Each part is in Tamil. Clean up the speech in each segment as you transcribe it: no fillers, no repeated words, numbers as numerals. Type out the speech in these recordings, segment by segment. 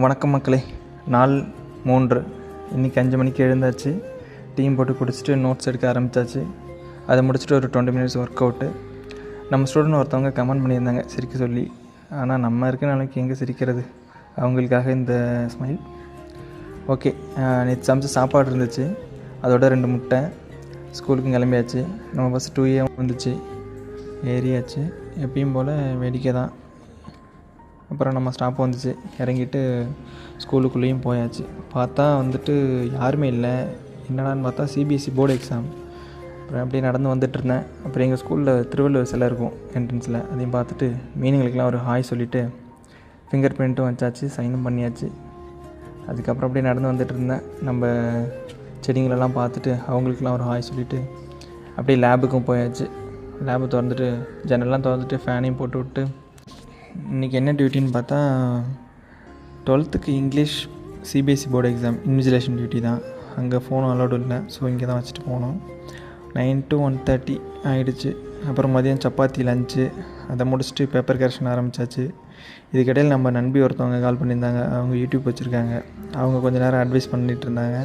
வணக்கம் மக்களே. நாள் 3 இன்றைக்கி 5 மணிக்கு எழுந்தாச்சு. டீம் போட்டு குடிச்சிட்டு நோட்ஸ் எடுக்க ஆரம்பித்தாச்சு. அதை முடிச்சுட்டு ஒரு 20 மினிட்ஸ் ஒர்க் அவுட்டு. நம்ம ஸ்டூடெண்ட் ஒருத்தவங்க கமெண்ட் பண்ணியிருந்தாங்க சிரிக்க சொல்லி. ஆனால் நம்ம இருக்கிற நாளைக்கு எங்கே சிரிக்கிறது, அவங்களுக்காக இந்த ஸ்மைல். ஓகே, நேற்று சமைச்ச சாப்பாடு இருந்துச்சு, அதோட 2 முட்டை. ஸ்கூலுக்கும் கிளம்பியாச்சு. நம்ம பஸ் 2 வந்துச்சு, ஏறியாச்சு. எப்பயும் போல் வேடிக்கை தான். அப்புறம் நம்ம ஸ்டாப் வந்துச்சு, இறங்கிட்டு ஸ்கூலுக்குள்ளேயும் போயாச்சு. பார்த்தா யாருமே இல்லை. என்னடான்னு பார்த்தா சிபிஎஸ்சி போர்டு எக்ஸாம். அப்புறம் அப்படியே நடந்து வந்துட்டுருந்தேன். அப்புறம் எங்கள் ஸ்கூலில் திருவள்ளுவர் சிலை இருக்கும் என்ட்ரன்ஸில், அதையும் பார்த்துட்டு மீனிங்களுக்கெலாம் ஒரு ஹாய் சொல்லிவிட்டு ஃபிங்கர் பிரிண்ட்டும் வச்சாச்சு, சைனும் பண்ணியாச்சு. அதுக்கப்புறம் அப்படியே நடந்து வந்துட்டு இருந்தேன். நம்ம செடிங்களெல்லாம் பார்த்துட்டு அவங்களுக்கெல்லாம் ஒரு ஹாய் சொல்லிவிட்டு அப்படியே லேபுக்கும் போயாச்சு. லேபு திறந்துட்டு ஜன்னல்லாம் திறந்துட்டு ஃபேனையும் போட்டு விட்டு இன்றைக்கி என்ன டியூட்டின்னு பார்த்தா 12th English CBSE board exam invigilation duty தான். அங்கே ஃபோனும் அலோடு இல்லை, ஸோ இங்கே தான் வச்சுட்டு போனோம். 9 to 1:30 ஆகிடுச்சு. அப்புறம் மதியம் சப்பாத்தி லஞ்சு, அதை முடிச்சுட்டு பேப்பர் கரெக்ஷன் ஆரம்பித்தாச்சு. இதுக்கிடையில் நம்ம நண்பி ஒருத்தவங்க கால் பண்ணியிருந்தாங்க. அவங்க யூடியூப் வச்சுருக்காங்க. அவங்க கொஞ்சம் நேரம் அட்வைஸ் பண்ணிகிட்டு இருந்தாங்க.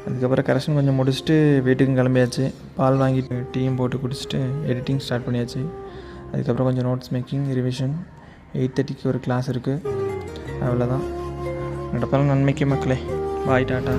அதுக்கப்புறம் கரெக்ஷன் கொஞ்சம் முடிச்சுட்டு வீட்டுக்கும் கிளம்பியாச்சு. பால் வாங்கிட்டு டீயும் போட்டு குடிச்சிட்டு எடிட்டிங் ஸ்டார்ட் பண்ணியாச்சு. அதுக்கப்புறம் கொஞ்சம் நோட்ஸ் மேக்கிங், ரிவிஷன். 8:30 ஒரு கிளாஸ் இருக்குது. அவ்வளோதான். நடப்பாலும் நன்மைக்கு மக்களே. பாய், டாட்டா.